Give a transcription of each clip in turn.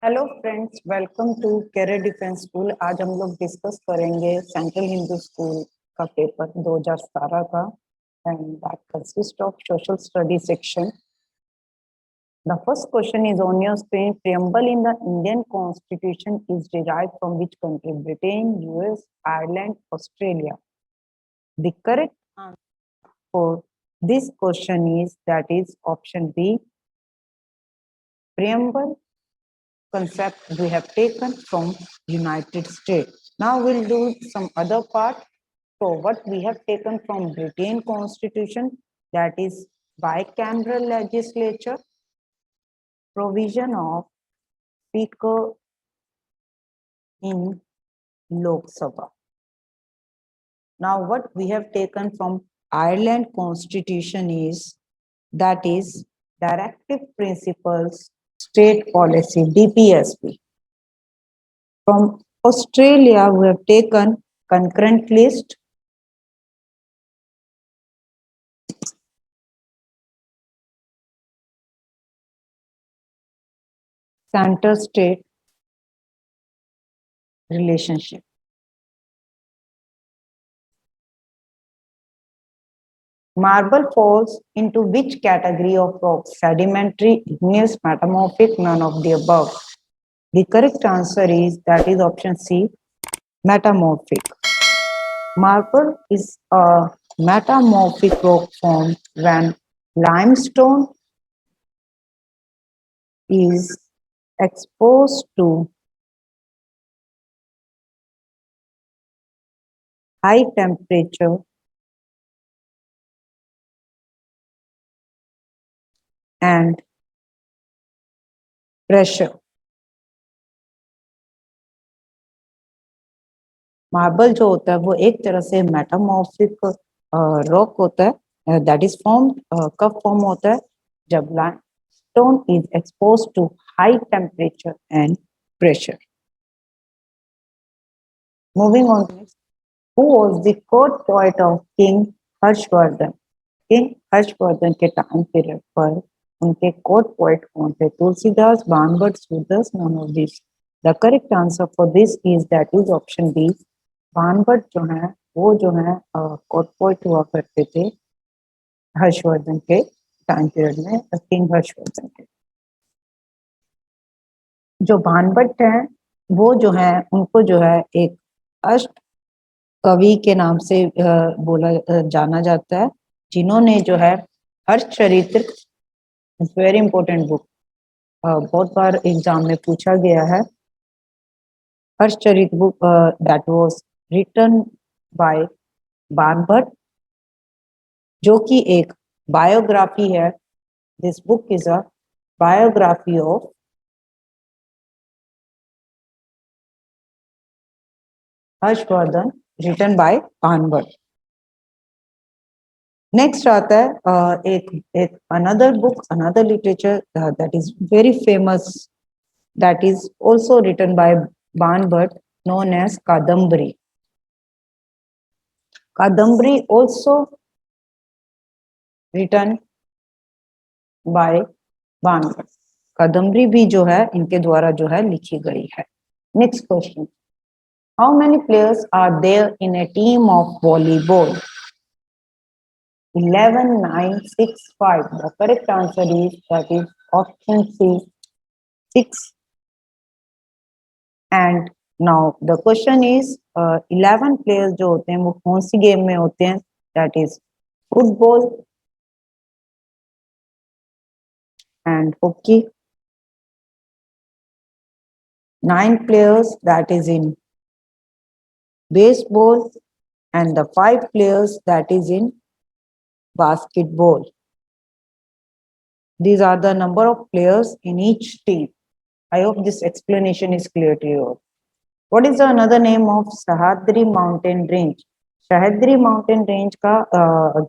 Hello friends, welcome to career defence school. आज हम लोग डिस्कस करेंगे सेंट्रल हिंदू स्कूल का पेपर 2017 का, and that consist of social study section. The first question is on your screen. Preamble in the Indian constitution is derived from which country? Britain, US, Ireland, Australia. The correct answer for this question is that is option B. Preamble concept we have taken from United States. Now we'll do some other part. So what we have taken from Britain Constitution, that is bicameral legislature, provision of speaker in Lok Sabha. Now what we have taken from Ireland Constitution is that is directive principles state policy, DPSP. From Australia, we have taken concurrent list, center-state relationship. Marble falls into which category of rocks? Sedimentary, igneous, metamorphic, none of the above. The correct answer is that is option C, metamorphic. Marble is a metamorphic rock formed when limestone is exposed to high temperature and pressure. Marble जो होता है वो एक तरह से metamorphic rock होता है, that is form कब फॉर्म होता है जब limestone is exposed to high temperature and pressure. Moving on, who was the court poet of king Harshavardhana? King Harshavardhana के टाइम पीरियड पर उनके कोर्ट पोएट कौन थे? Tulsidas, Banabhatta, Surdas, none of this. The correct answer for this is that is option B, Banabhatta जो है वो जो है कोर्ट पोएट हुआ करते थे हर्षवर्धन के टाइम पीरियड में, किंग हर्षवर्धन के. जो बाणभट्ट हैं वो जो है उनको जो है एक अष्ट कवि के नाम से बोला जाना जाता है, जिन्होंने जो है हर्षचरित्र, वेरी इंपॉर्टेंट बुक, बहुत बार एग्जाम में पूछा गया है. Harshacharita book that was written by Banabhatta, जो कि एक बायोग्राफी है. This book is a biography of Harshavardhana written by Banabhatta. Next आता है एक another book, another literature that is very famous, that is also written by Banabhatta, known as Kadambari. Kadambari also written by Banabhatta. Kadambari भी जो है इनके द्वारा जो है लिखी गई है. Next question, how many players are there in a team of volleyball? 11, 9, 6, 5. The correct answer is that is option C, 6. And now the question is 11 players जो होते हैं वो कौन सी गेम में होते हैं? That is football and hockey. 9 players that is in baseball, and the 5 players that is in basketball. These are the number of players in each team. I hope this explanation is clear to you. What is the another name of Sahyadri mountain range? Sahyadri mountain range का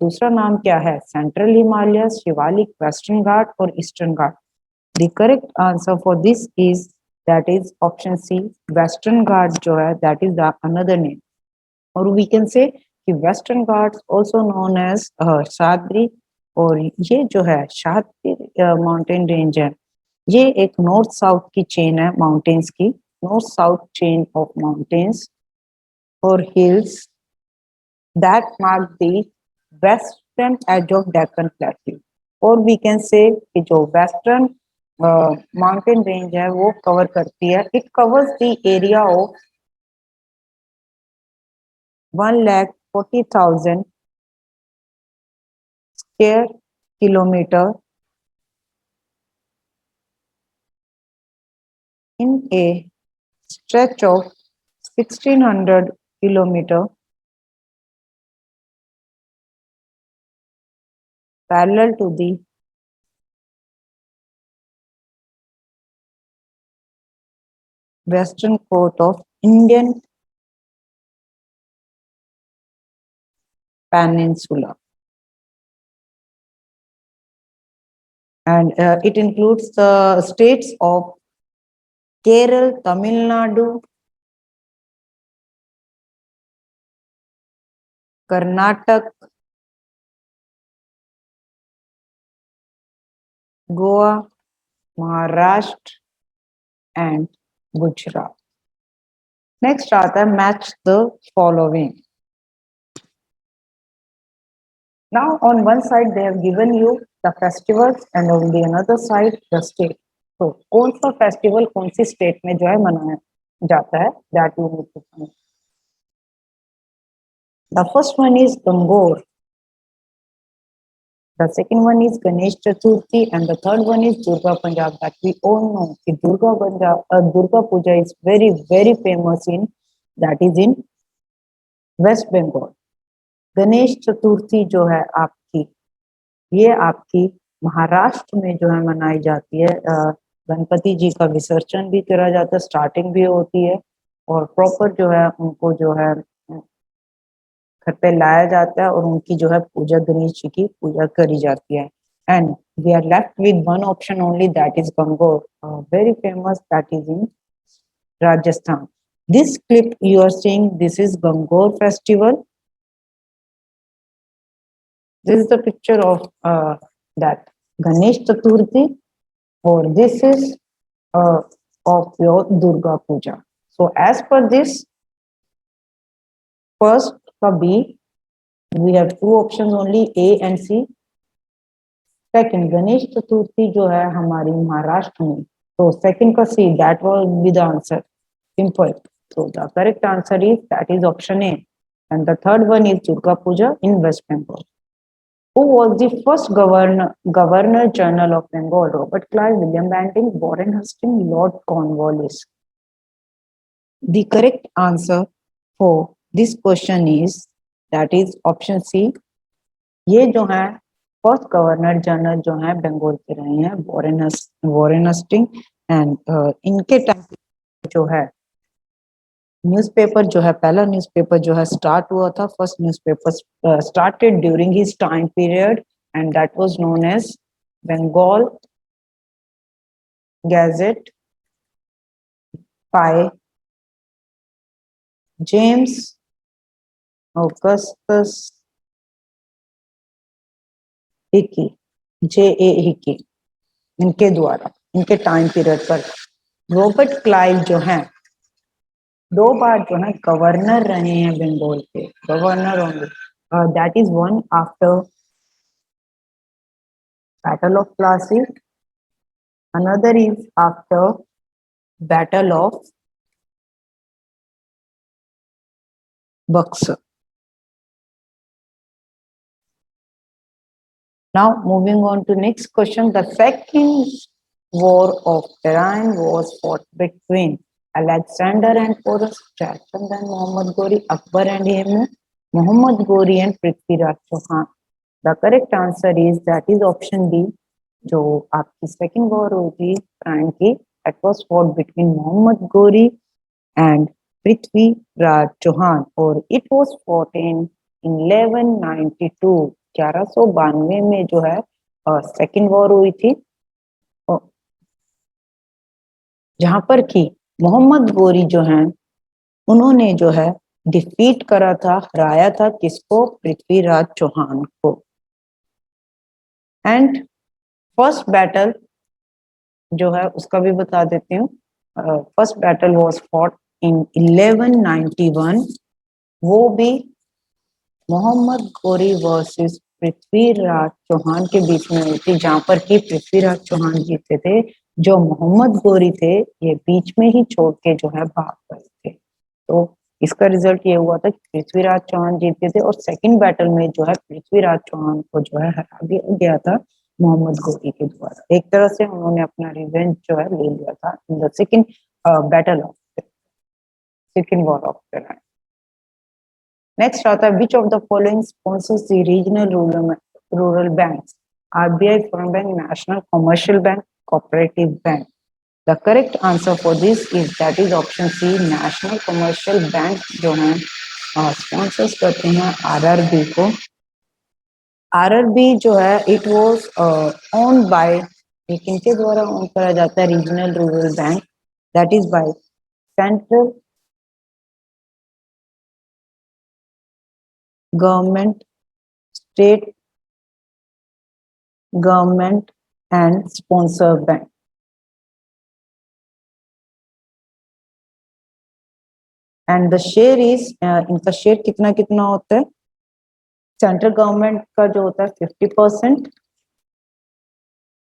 दूसरा नाम क्या है? Central Himalaya, Shivalik, western घाट और eastern Ghat. The correct answer for this is that is option C, western Ghat जो है that is the another name, or we can say कि western घाट also known as Sahyadri, और ये जो है सह्याद्री माउंटेन रेंज है ये एक नॉर्थ साउथ की चेन है माउंटेन्स की, north south chain of mountains और hills that mark the western edge of Deccan plateau, और वी कैन से कि जो वेस्टर्न माउंटेन रेंज है वो कवर करती है। It covers the area of 1,40,000 square kilometer in a stretch of 1,600 kilometer parallel to the western coast of Indian Peninsula. And it includes the states of Kerala, Tamil Nadu, Karnataka, Goa, Maharashtra and Gujarat. Next आता है match the following. Now on one side they have given you the festivals and on the another side the state. So कौन सा festival कौन सी state में जो है मनाया जाता है, that you need to find. The first one is Gangor. The second one is Ganesh Chaturthi, and the third one is Durga Punjab. That we all know that Durga Puja is very famous in, that is in West Bengal. Ganesh Chaturthi जो है आपकी, ये आपकी महाराष्ट्र में जो है मनाई जाती है। गणपति जी का विसर्जन भी करा जाता है, स्टार्टिंग भी होती है और प्रॉपर जो है उनको जो है घर पे लाया जाता है और उनकी जो है पूजा, गणेश जी की पूजा करी जाती है। And we are left with one option only, that is Gangaur, very famous, that is in Rajasthan. This clip you are seeing, this is Gangor festival. This is the picture of that Ganesh Chaturthi, or this is of your Durga Puja. So as per this, first for B, we have two options only, A and C. Second, Ganesh Chaturthi जो है हमारी महाराष्ट्र में, तो second का सी, that will be the answer. Simple. So the correct answer is, that is option A, and the third one is Durga Puja in West Bengal. Who was the first Governor General of Bengal? Robert Clive, William Banting, Warren Hastings, Lord Cornwallis. The correct answer for this question is, that is option C. ये जो है first governor general जो है बंगाल के रहे हैं, Warren हस्टिंग, and इनके time जो है न्यूज़पेपर जो है, पहला न्यूज़पेपर जो है स्टार्ट हुआ था, first newspaper started during his time period, and that was known as Bengal gazette by James Augustus Hicky, J.A. Hicky, इनके द्वारा, इनके टाइम पीरियड पर। रॉबर्ट क्लाइव जो हैं दो बार जो है गवर्नर रहे हैं बंगाल के, governor only, that is one after battle of Plassey, another is after battle of Buxar. Now moving on to next question. The second war of Tehran was fought between Alexander and Porus, Jason and Muhammad Ghori, Akbar and Hemu, Muhammad Ghori and Prithviraj Chauhan. The correct answer is, that is option B. जो आपकी second war होगी France की, that was fought between Muhammad Ghori and Prithviraj Chauhan, और it was fought in 1192, 1192 में जो है second war हुई थी, जहां पर कि मोहम्मद गोरी जो हैं उन्होंने जो है डिफीट करा था, हराया था किसको? पृथ्वीराज चौहान को. एंड फर्स्ट बैटल जो है उसका भी बता देती हूँ। First battle was fought in 1191, वो भी मोहम्मद गोरी वर्सेस पृथ्वीराज चौहान के बीच में हुई थी, जहां पर कि पृथ्वीराज चौहान जीते थे। जो मोहम्मद गोरी थे ये बीच में ही छोड़ के जो है भाग गए थे। तो इसका रिजल्ट ये हुआ था कि पृथ्वीराज चौहान जीते थे, और सेकंड बैटल में जो है पृथ्वीराज चौहान को जो है हरा दिया गया था मोहम्मद गोरी के द्वारा। एक तरह से उन्होंने अपना रिवेंज जो है ले लिया था in the second battle of second war of the. Next आता है, which of the following sponsors the regional rural banks? RBI, foreign bank, national commercial bank, cooperative bank. The correct answer for this is that is option C, national commercial bank जो है sponsors करते हैं RRB को। RRB जो है it was owned by, किनके द्वारा own करा जाता है regional rural bank? That is by central government, state government and sponsor bank. And the share is, इनका शेयर कितना कितना होता है? सेंट्रल गवर्नमेंट का जो होता है 50%,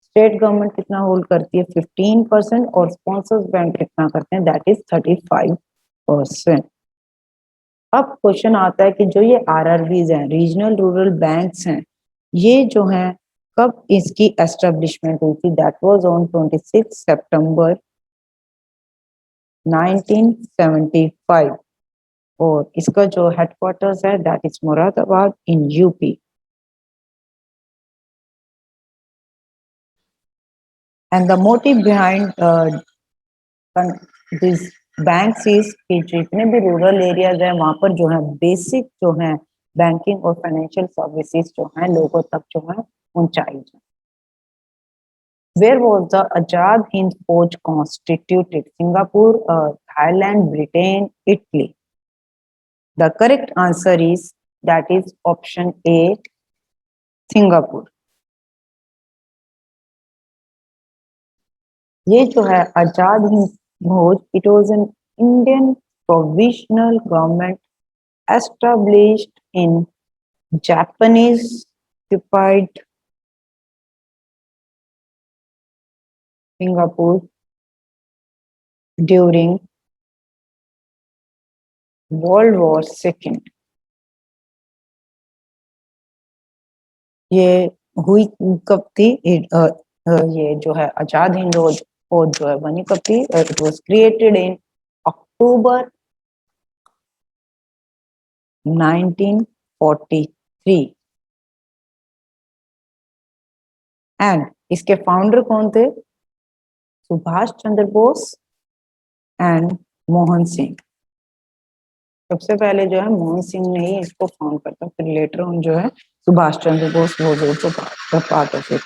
स्टेट गवर्नमेंट कितना होल्ड करती है 15%, और स्पॉन्सर्स बैंक कितना करते हैं दैट इज 35%। अब क्वेश्चन आता है कि जो ये आरआरबीज हैं, रीजनल रूरल बैंक्स हैं, ये जो हैं कब इसकी एस्टेब्लिशमेंट हुई थी? दैट वाज ऑन 26 सितंबर 1975, और इसका जो हेडक्वार्टर्स है that is Moradabad in UP. And the motive behind this banks is कि जितने भी रूरल एरियाज है वहां पर जो है बेसिक जो है बैंकिंग और फाइनेंशियल सर्विसेज जो है लोगों तक जो है पहुंचाई जाए। Where was the Azad Hind फौज constituted? Singapore, Thailand, Britain, Italy. The correct answer is that is option A, Singapore. ये जो है आजाद हिंद फौज, it was an Indian provisional government established in Japanese occupied Singapore during World War II। ये हुई कब थी? ये जो है आजाद हिंद फौज जो है बनी कब थी? It was created in October 1943। And इसके फाउंडर कौन थे? सुभाष चंद्र बोस एंड मोहन सिंह। सबसे पहले जो है मोहन सिंह ने ही इसको फाउंड करता, फिर लेटर ऑन जो है Subhash Chandra Bose was also part of it.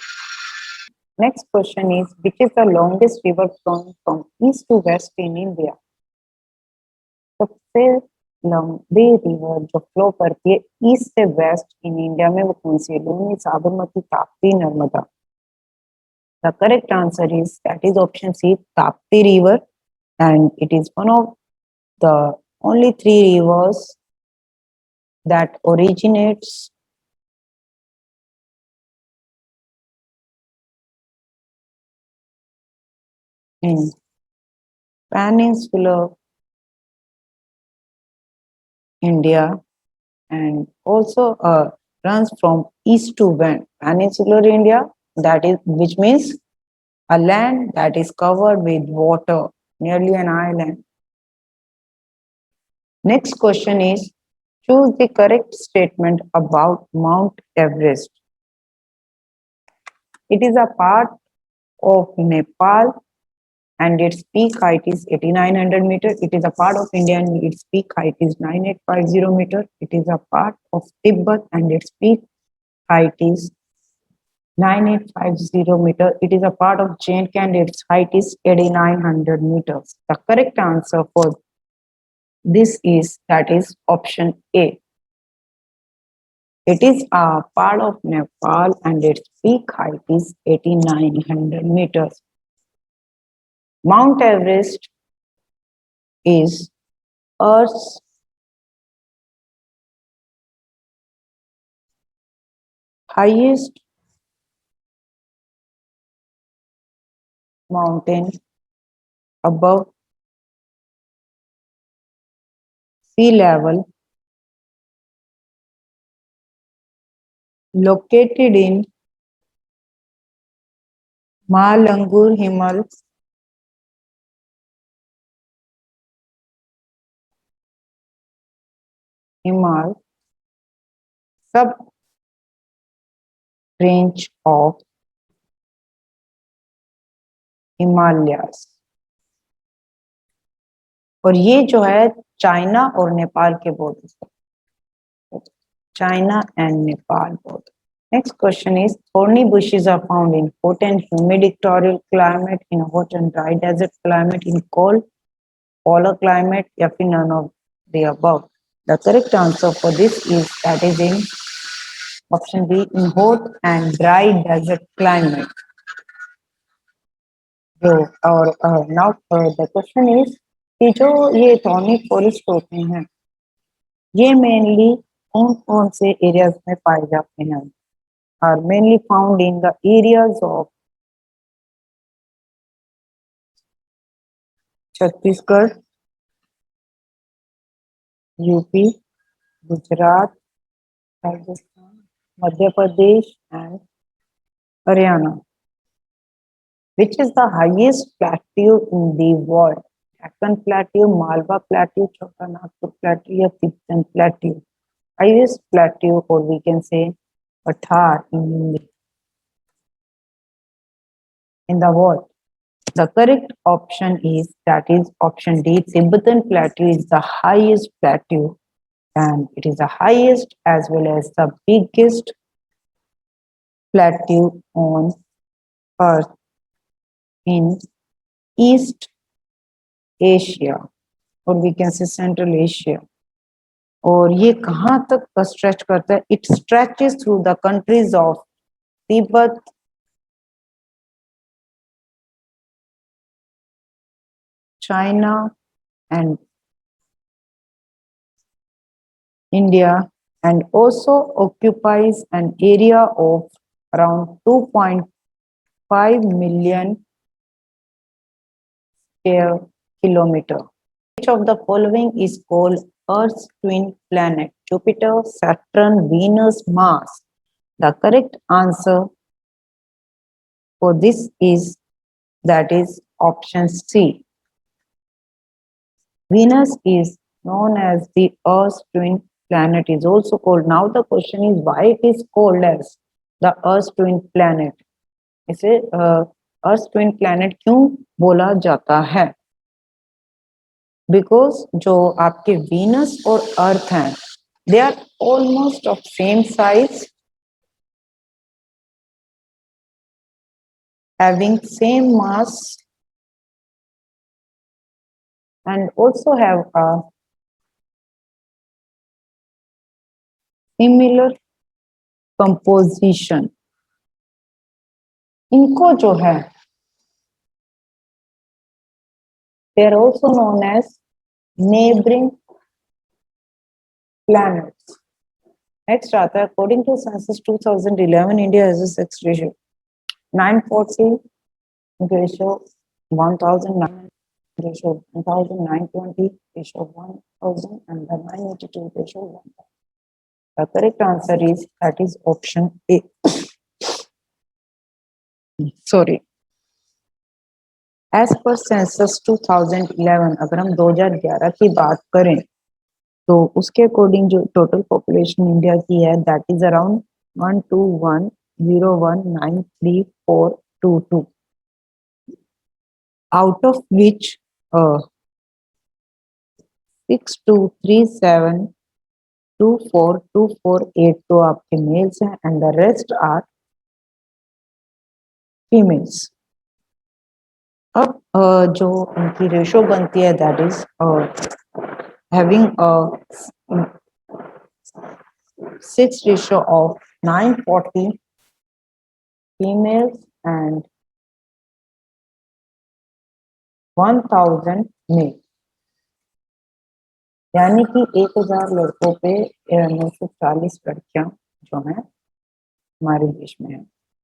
Next question is, which is the longest river from east to west in India? सबसे लंबी रिवर जो फ्लो करती है ईस्ट से वेस्ट इन इंडिया में वो कौन सी है? Luni, Sabarmati, Tapti, Narmada. The correct answer is that is option C, Tapti river, and it is one of the only three rivers that originates in peninsular India, and also runs from east to west. Peninsular India, that is, which means a land that is covered with water, nearly an island. Next question is, choose the correct statement about Mount Everest. It is a part of Nepal and its peak height is 8,900 meters. It is a part of India and its peak height is 9,850 meters. It is a part of Tibet and its peak height is 9,850 meters. It is a part of J&K and its height is 8,900 meters. The correct answer for this is, that is option A. It is a part of Nepal and its peak height is 8,900 meters. Mount Everest is Earth's highest mountain above sea level, located in Malangur Himal sub-range of Himalayas. और ये जो है China और नेपाल के border पे, China and Nepal both. Next question is, thorny bushes are found in hot and humid equatorial climate, in hot and dry desert climate, in cold polar climate, या फिर none of the above. The correct answer for this is that is in option B, in hot and dry desert climate. जो और now the question is कि जो ये thorny forest होते हैं ये मेनली कौन कौन से एरियाज में पाए जाते हैं? Are mainly found in the areas of Chhattisgarh, UP, Gujarat, Rajasthan, Madhya Pradesh, and Haryana. Which is the highest plateau in the world? Deccan Plateau, Malwa Plateau, Chota Nagpur Plateau, or Tibetan Plateau? Highest plateau, or we can say Pathar in the world. The correct option is that is option D. Tibetan Plateau is the highest plateau, and it is the highest as well as the biggest plateau on earth in East Asia, or we can say Central Asia. और ये कहाँ तक stretch करता है? It stretches through the countries of Tibet, China, and India, and also occupies an area of around 2.5 million square kilometer. Which of the following is called Earth's twin planet? Jupiter, Saturn, Venus, Mars. The correct answer for this is that is option C. Venus is known as the Earth's twin planet, is also called. Now the question is why it is called as the Earth's twin planet. इसे Earth's twin planet क्यों बोला जाता है? Because जो आपके Venus और Earth हैं, they are almost of same size, having same mass, and also have a similar composition. इनको जो है they are also known as neighboring planets. Next आता है, according to census 2011, India has a sex ratio 940 ratio 1009 ratio 1920 ratio 1000 and the 982 ratio 1000. The correct answer is that is option A. Sorry. As per census 2011, अगर हम 2011 की बात करें तो उसके according जो टोटल पॉपुलेशन इंडिया की है that is around 121019342 out of which 6237242482 तो आपके मेल्स हैं and the rest are females. अब जो उनकी रेशो बनती है that is having a 6 ratio of 940 females and 1000 में, यानी कि 1000 लड़कों पे 940 लड़कियां जो हैं हमारे देश में है,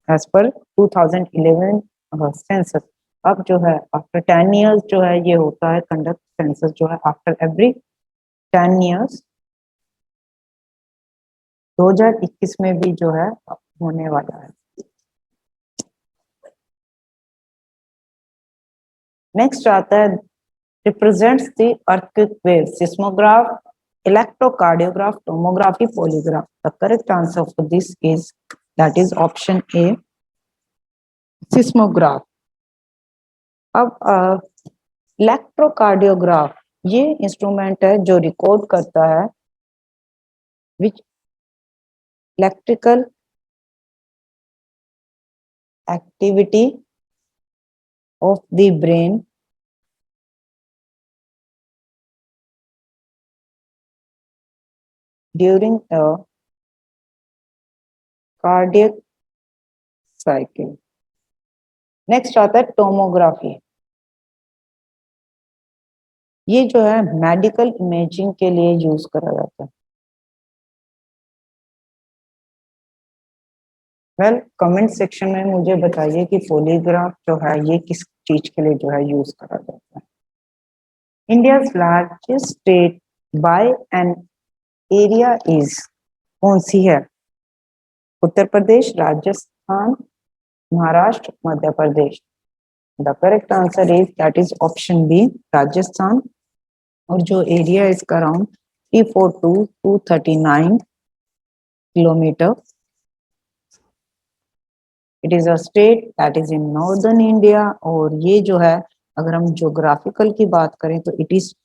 एज पर 2011 सेंसस। अब जो है आफ्टर 10 इयर्स जो है ये होता है कंडक्ट सेंसस जो है आफ्टर एवरी 10 इयर्स। 2021 में भी जो है होने वाला है। नेक्स्ट आता है represents the earthquake wave, seismograph, electrocardiograph, tomography, polygraph. The correct answer for this is that is option A, seismograph. अब इलेक्ट्रोकार्डियोग्राफ ये इंस्ट्रूमेंट है जो रिकॉर्ड करता है which electrical activity of the brain during a cardiac cycle. Next आता है tomography. ये जो है मेडिकल इमेजिंग के लिए यूज करा जाता है। वेल कमेंट सेक्शन में मुझे बताइए कि पॉलीग्राफ जो है ये किस चीज के लिए जो है यूज करा जाता है। India's largest state by an area is, कौन सी है? Uttar Pradesh, Rajasthan, Maharashtra, Madhya Pradesh. The correct answer is that is option B, Rajasthan. और जो एरिया इसका around 342,239 kilometre. It is a state that is in northern India. और ये जो है अगर हम ज्योग्राफिकल की बात करें तो it is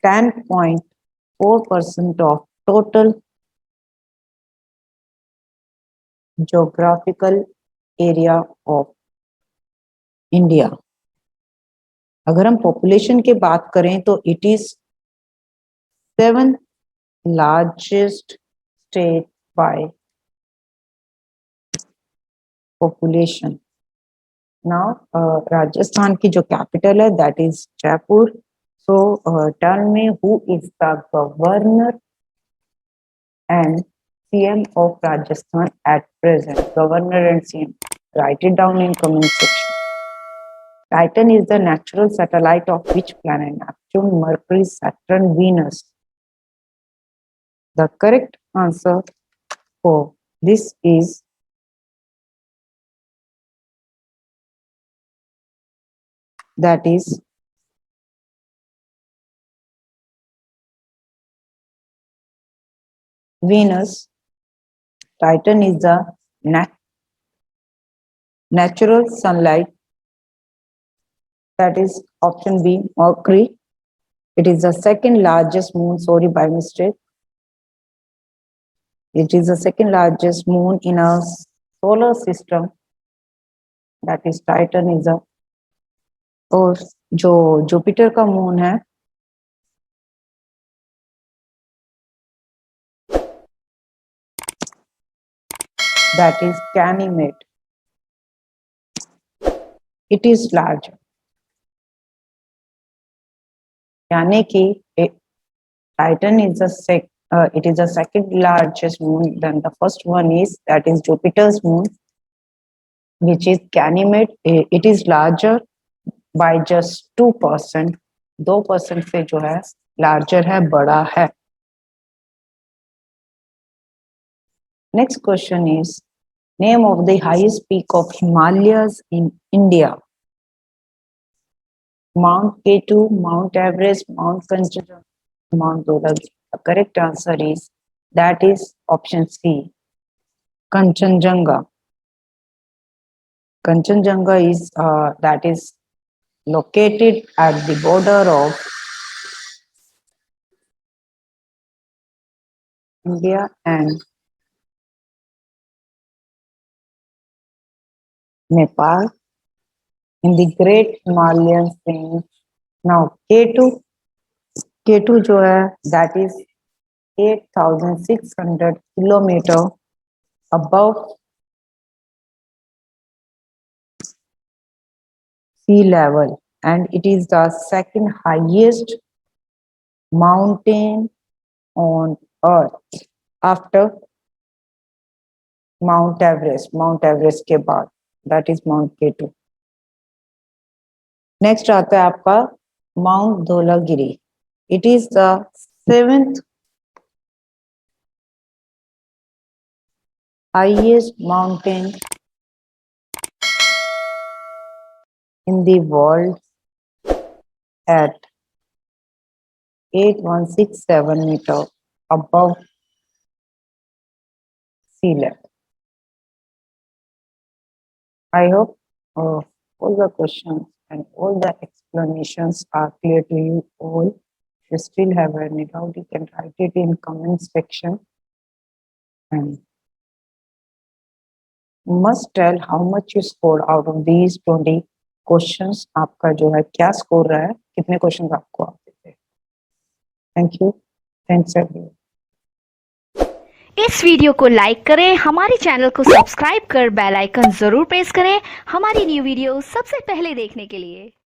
10.4% of total geographical area of India. अगर हम पॉपुलेशन की बात करें तो it is 7th largest state by population. Now Rajasthan की जो कैपिटल है that is Jaipur. So tell me who is the governor and CM of Rajasthan at present. Governor and CM. Write it down in comment section. Titan is the natural satellite of which planet? Neptune, Mercury, Saturn, Venus. The correct answer for this is that is Venus. Titan is the natural sunlight. That is option B, Mercury. It is the second largest moon. Sorry, by mistake. It is the second largest moon in our solar system. That is Titan is a, और जो Jupiter का moon है that is Ganymede. It is larger. यानी कि Titan is it is the second largest moon. Then the first one is that is Jupiter's moon, which is Ganymede. It is larger by just 2%. 2% से जो है larger है, बड़ा है. Next question is name of the highest peak of Himalayas in India. Mount K2, Mount Everest, Mount Kanchenjunga, Mount Dolagi. The correct answer is that is option C, Kanchenjunga. Kanchenjunga is that is located at the border of India and Nepal in the Great Himalayan Range. Now K2 जो है that is 8,600 kilometer above sea level. and it is the second highest mountain on earth after Mount Everest. Mount Everest के बाद that is Mount K2. Next आता है आपका Mount Dholagiri. It is the seventh highest mountain in the world at 8167 meter above sea level. I hope all the questions and all the explanations are clear to you all. If you still have any doubt, you can write it in comment section and must tell how much you scored out of these 20 questions. आपका जो है क्या score रहा है, कितने question आपको आते थे. Thank you. Thanks everyone. इस वीडियो को लाइक करें, हमारे चैनल को सब्सक्राइब कर बेल आइकन जरूर प्रेस करें हमारी न्यू वीडियो सबसे पहले देखने के लिए।